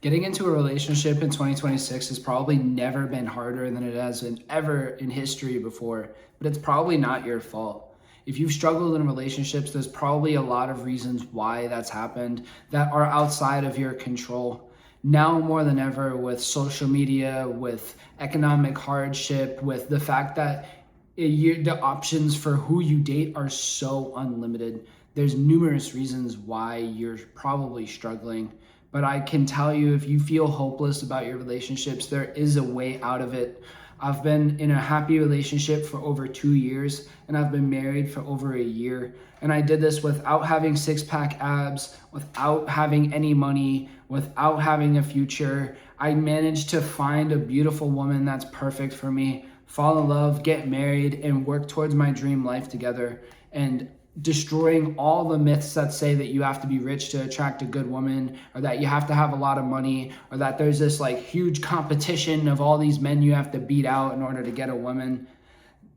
Getting into a relationship in 2026 has probably never been harder than it has been ever in history before, but it's probably not your fault. If you've struggled in relationships, there's probably a lot of reasons why that's happened that are outside of your control. Now more than ever, with social media, with economic hardship, with the fact that the options for who you date are so unlimited, there's numerous reasons why you're probably struggling. But I can tell you, if you feel hopeless about your relationships, there is a way out of it. I've been in a happy relationship for over 2 years, and I've been married for over a year. And I did this without having six-pack abs, without having any money, without having a future. I managed to find a beautiful woman that's perfect for me, fall in love, get married, and work towards my dream life together. And destroying all the myths that say that you have to be rich to attract a good woman, or that you have to have a lot of money, or that there's this like huge competition of all these men you have to beat out in order to get a woman.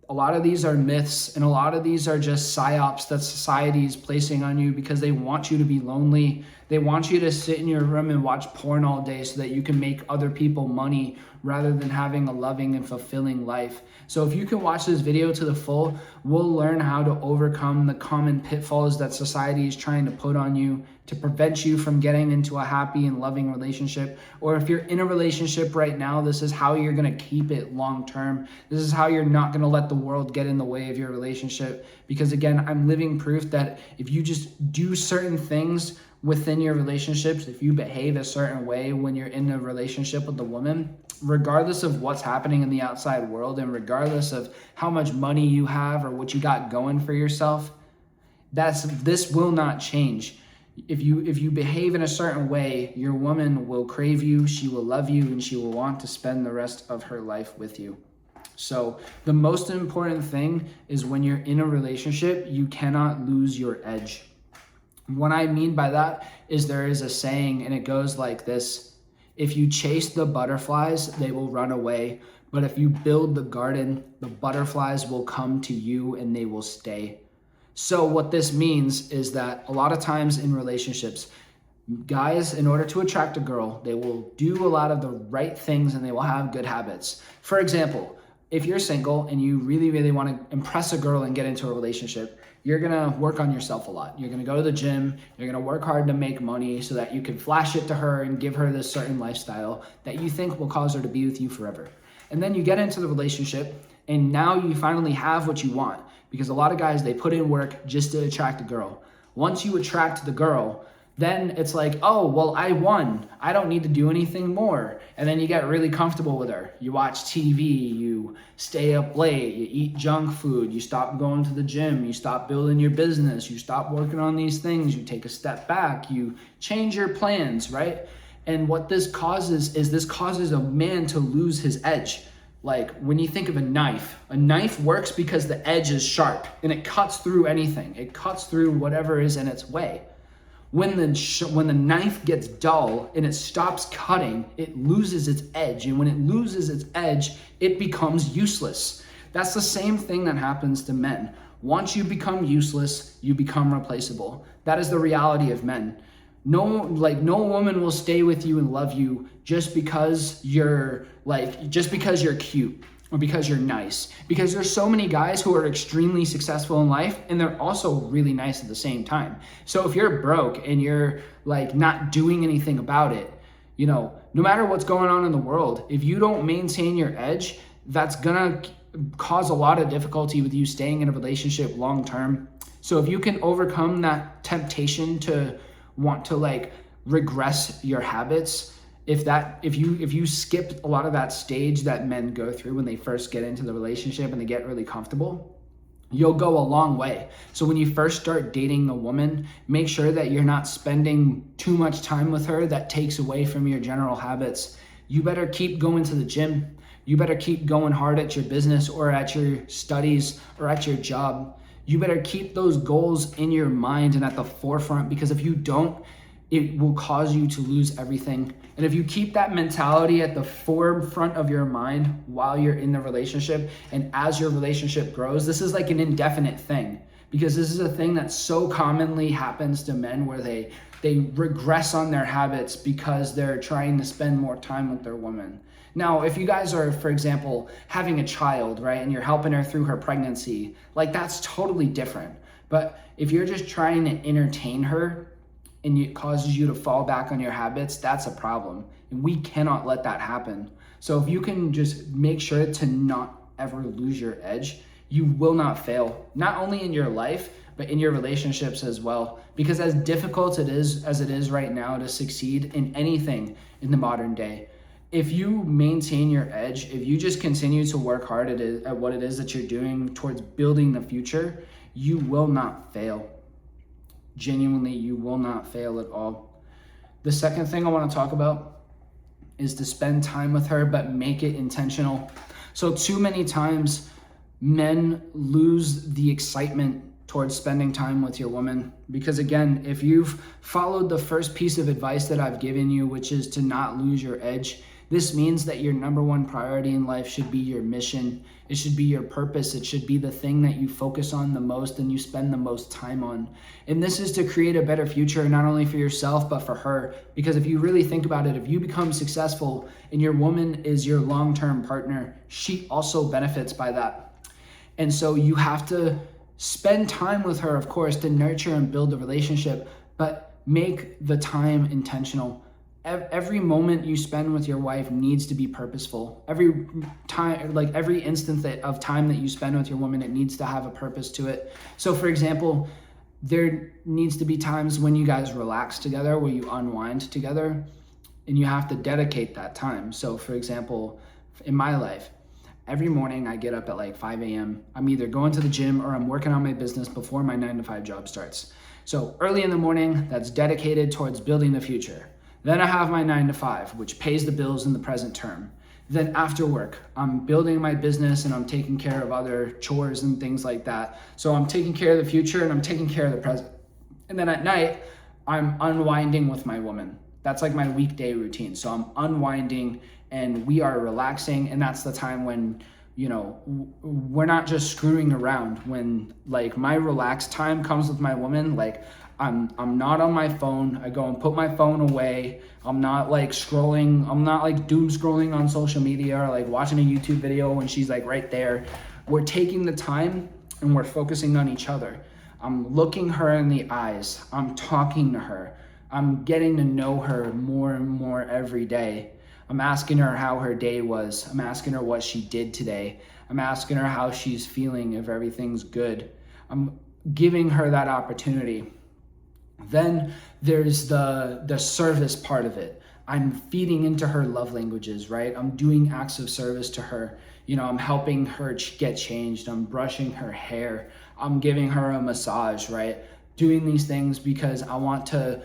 A lot of these are myths, and a lot of these are just psyops that society is placing on you because they want you to be lonely. They want you to sit in your room and watch porn all day so that you can make other people money rather than having a loving and fulfilling life. So if you can watch this video to the full, we'll learn how to overcome the common pitfalls that society is trying to put on you to prevent you from getting into a happy and loving relationship. Or if you're in a relationship right now, this is how you're gonna keep it long term. This is how you're not gonna let the world get in the way of your relationship. Because again, I'm living proof that if you just do certain things within your relationships, if you behave a certain way when you're in a relationship with a woman, regardless of what's happening in the outside world and regardless of how much money you have or what you got going for yourself, this will not change. If you behave in a certain way, your woman will crave you, she will love you, and she will want to spend the rest of her life with you. So the most important thing is when you're in a relationship, you cannot lose your edge. What I mean by that is there is a saying, and it goes like this: if you chase the butterflies, they will run away. But if you build the garden, the butterflies will come to you and they will stay. So what this means is that a lot of times in relationships, guys, in order to attract a girl, they will do a lot of the right things and they will have good habits. For example, if you're single and you really, really want to impress a girl and get into a relationship, you're going to work on yourself a lot. You're going to go to the gym. You're going to work hard to make money so that you can flash it to her and give her this certain lifestyle that you think will cause her to be with you forever. And then you get into the relationship and now you finally have what you want, because a lot of guys, they put in work just to attract a girl. Once you attract the girl, then it's like, oh, well, I won. I don't need to do anything more. And then you get really comfortable with her. You watch TV, you stay up late, you eat junk food, you stop going to the gym, you stop building your business, you stop working on these things, you take a step back, you change your plans, right? And what this causes is this causes a man to lose his edge. Like when you think of a knife works because the edge is sharp and it cuts through anything. It cuts through whatever is in its way. When the knife gets dull and it stops cutting, it loses its edge. And when it loses its edge, it becomes useless. That's the same thing that happens to men. Once you become useless, you become replaceable. That is the reality of men. No woman will stay with you and love you just because you're cute or because you're nice. Because there's so many guys who are extremely successful in life and they're also really nice at the same time. So if you're broke and you're like not doing anything about it, no matter what's going on in the world, if you don't maintain your edge, that's gonna cause a lot of difficulty with you staying in a relationship long term. So if you can overcome that temptation to want to like regress your habits, if you skip a lot of that stage that men go through when they first get into the relationship and they get really comfortable, you'll go a long way. So when you first start dating a woman, make sure that you're not spending too much time with her that takes away from your general habits. You better keep going to the gym. You better keep going hard at your business or at your studies or at your job. You better keep those goals in your mind and at the forefront, because if you don't, it will cause you to lose everything. And if you keep that mentality at the forefront of your mind while you're in the relationship and as your relationship grows, this is like an indefinite thing, because this is a thing that so commonly happens to men where they they regress on their habits because they're trying to spend more time with their woman. Now, if you guys are, for example, having a child, right, and you're helping her through her pregnancy, like that's totally different. But if you're just trying to entertain her and it causes you to fall back on your habits, that's a problem. And we cannot let that happen. So if you can just make sure to not ever lose your edge, you will not fail, not only in your life, but in your relationships as well. Because as difficult as it is right now to succeed in anything in the modern day, if you maintain your edge, if you just continue to work hard at what it is that you're doing towards building the future, you will not fail. Genuinely, you will not fail at all. The second thing I want to talk about is to spend time with her, but make it intentional. So too many times, men lose the excitement towards spending time with your woman. Because again, if you've followed the first piece of advice that I've given you, which is to not lose your edge, this means that your number one priority in life should be your mission. It should be your purpose. It should be the thing that you focus on the most and you spend the most time on. And this is to create a better future, not only for yourself, but for her. Because if you really think about it, if you become successful and your woman is your long-term partner, she also benefits by that. And so you have to spend time with her, of course, to nurture and build the relationship, but make the time intentional. Every moment you spend with your wife needs to be purposeful. Every time, like every instant of time that you spend with your woman, it needs to have a purpose to it. So for example, there needs to be times when you guys relax together, where you unwind together, and you have to dedicate that time. So for example, in my life, every morning I get up at like 5 a.m. I'm either going to the gym or I'm working on my business before my 9-to-5 job starts. So early in the morning, that's dedicated towards building the future. Then I have my 9-to-5, which pays the bills in the present term. Then after work, I'm building my business and I'm taking care of other chores and things like that. So I'm taking care of the future and I'm taking care of the present. And then at night, I'm unwinding with my woman. That's like my weekday routine. So I'm unwinding and we are relaxing, and that's the time when, you know, we're not just screwing around. When like my relaxed time comes with my woman, like I'm not on my phone. I go and put my phone away. I'm not like scrolling. I'm not like doom scrolling on social media or like watching a YouTube video when she's like right there. We're taking the time and we're focusing on each other. I'm looking her in the eyes. I'm talking to her. I'm getting to know her more and more every day. I'm asking her how her day was. I'm asking her what she did today. I'm asking her how she's feeling, if everything's good. I'm giving her that opportunity. Then there's the service part of it. I'm feeding into her love languages, right? I'm doing acts of service to her. You know, I'm helping her get changed. I'm brushing her hair. I'm giving her a massage, right? Doing these things because I want to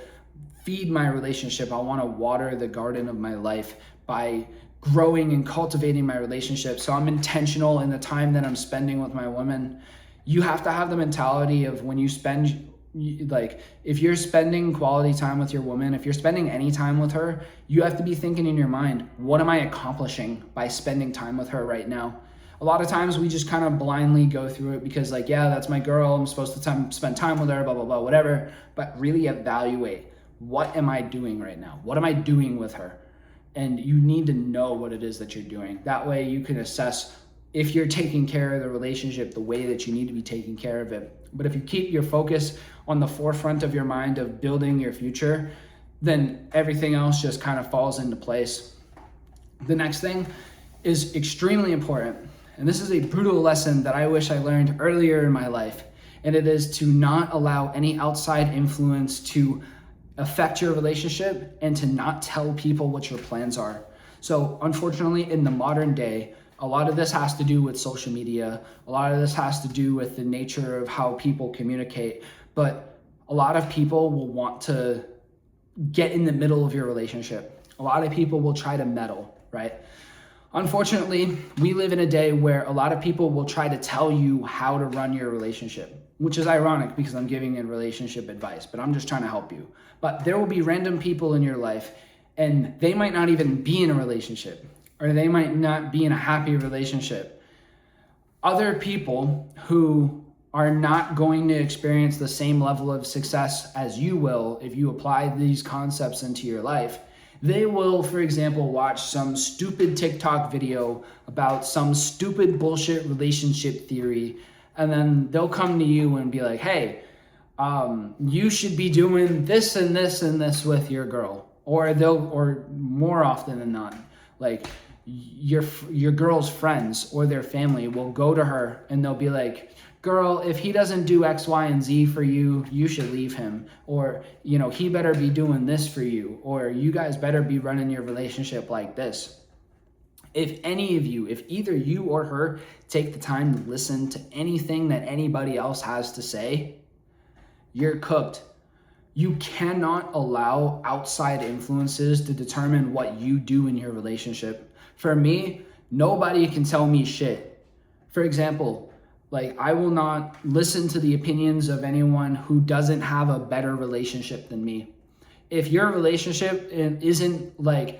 feed my relationship. I want to water the garden of my life by growing and cultivating my relationship. So I'm intentional in the time that I'm spending with my woman. You have to have the mentality of when you spend, like if you're spending quality time with your woman, if you're spending any time with her, you have to be thinking in your mind, what am I accomplishing by spending time with her right now? A lot of times we just kind of blindly go through it because like, yeah, that's my girl. I'm supposed to spend time with her, blah, blah, blah, whatever. But really evaluate, what am I doing right now? What am I doing with her? And you need to know what it is that you're doing. That way you can assess if you're taking care of the relationship the way that you need to be taking care of it. But if you keep your focus on the forefront of your mind of building your future, then everything else just kind of falls into place. The next thing is extremely important. And this is a brutal lesson that I wish I learned earlier in my life. And it is to not allow any outside influence to affect your relationship and to not tell people what your plans are. So unfortunately, in the modern day, a lot of this has to do with social media. A lot of this has to do with the nature of how people communicate. But a lot of people will want to get in the middle of your relationship. A lot of people will try to meddle, right? Unfortunately, we live in a day where a lot of people will try to tell you how to run your relationship, which is ironic because I'm giving a relationship advice, but I'm just trying to help you. But there will be random people in your life and they might not even be in a relationship, or they might not be in a happy relationship. Other people who are not going to experience the same level of success as you will if you apply these concepts into your life. They will, for example, watch some stupid TikTok video about some stupid bullshit relationship theory, and then they'll come to you and be like, hey, you should be doing this and this and this with your girl. Or more often than not, like your girl's friends or their family will go to her and they'll be like, girl, if he doesn't do X, Y, and Z for you, you should leave him. Or, he better be doing this for you. Or you guys better be running your relationship like this. If either you or her take the time to listen to anything that anybody else has to say, you're cooked. You cannot allow outside influences to determine what you do in your relationship. For me, nobody can tell me shit. For example, I will not listen to the opinions of anyone who doesn't have a better relationship than me. If your relationship isn't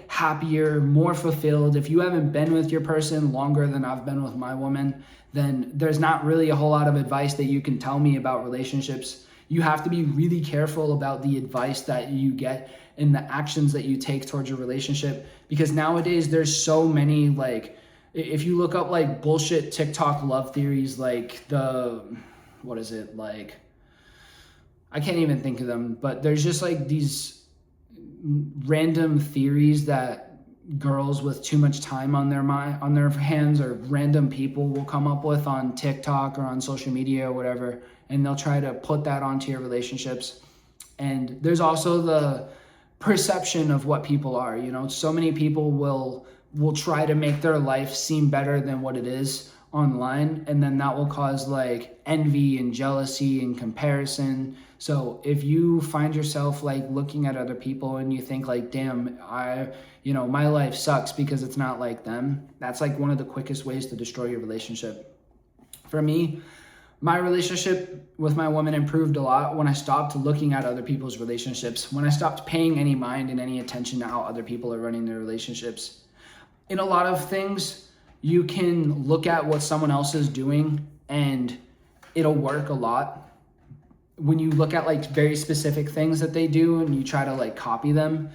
happier, more fulfilled, if you haven't been with your person longer than I've been with my woman, then there's not really a whole lot of advice that you can tell me about relationships. You have to be really careful about the advice that you get and the actions that you take towards your relationship, because nowadays there's so many if you look up bullshit TikTok love theories, I can't even think of them, but there's just these random theories that girls with too much time on their hands, or random people will come up with on TikTok or on social media or whatever, and they'll try to put that onto your relationships. And there's also the perception of what people are. So many people will try to make their life seem better than what it is online, and then that will cause envy and jealousy and comparison. So if you find yourself looking at other people and you think damn, my life sucks because it's not like them, that's one of the quickest ways to destroy your relationship. For me, my relationship with my woman improved a lot when I stopped looking at other people's relationships, when I stopped paying any mind and any attention to how other people are running their relationships. In a lot of things, you can look at what someone else is doing and it'll work a lot. When you look at very specific things that they do and you try to copy them.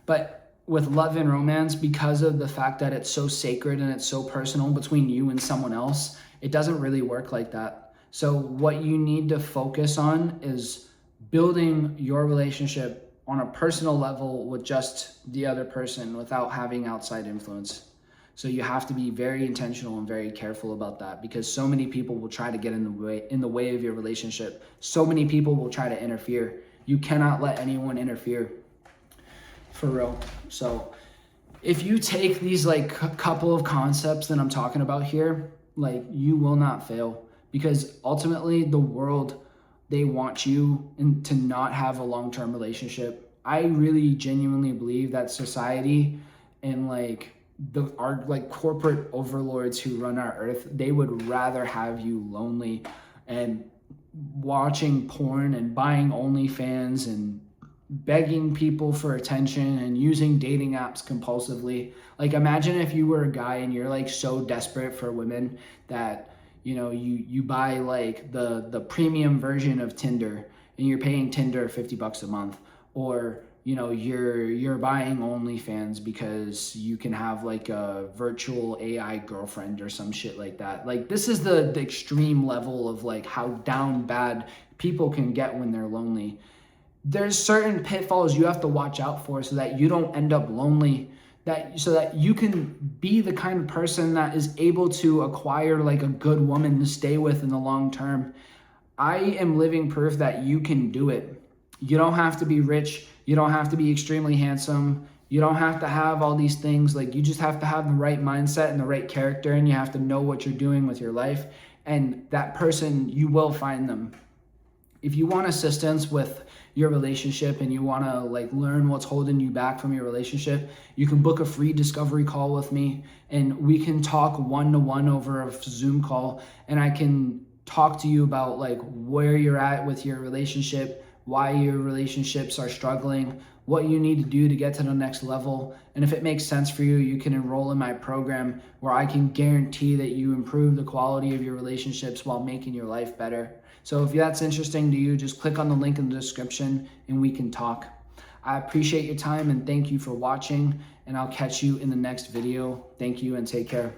But with love and romance, because of the fact that it's so sacred and it's so personal between you and someone else, it doesn't really work like that. So what you need to focus on is building your relationship on a personal level with just the other person without having outside influence. So you have to be very intentional and very careful about that, because so many people will try to get in the way of your relationship. So many people will try to interfere. You cannot let anyone interfere, for real. So if you take these couple of concepts that I'm talking about here, you will not fail, because ultimately the world, they want you to not have a long-term relationship. I really genuinely believe that society and our corporate overlords who run our earth, they would rather have you lonely and watching porn and buying OnlyFans and begging people for attention and using dating apps compulsively. Imagine if you were a guy and you're so desperate for women that you buy the premium version of Tinder and you're paying Tinder $50 a month, or you're buying OnlyFans because you can have a virtual AI girlfriend or some shit like that. This is the extreme level of how down bad people can get when they're lonely. There's certain pitfalls you have to watch out for so that you don't end up lonely, so that you can be the kind of person that is able to acquire a good woman to stay with in the long term. I am living proof that you can do it. You don't have to be rich. You don't have to be extremely handsome. You don't have to have all these things. You just have to have the right mindset and the right character, and you have to know what you're doing with your life. And that person, you will find them. If you want assistance with your relationship and you want to learn what's holding you back from your relationship, you can book a free discovery call with me, and we can talk one-to-one over a Zoom call, and I can talk to you about where you're at with your relationship, why your relationships are struggling, what you need to do to get to the next level. And if it makes sense for you, you can enroll in my program where I can guarantee that you improve the quality of your relationships while making your life better. So if that's interesting to you, just click on the link in the description and we can talk. I appreciate your time and thank you for watching, and I'll catch you in the next video. Thank you and take care.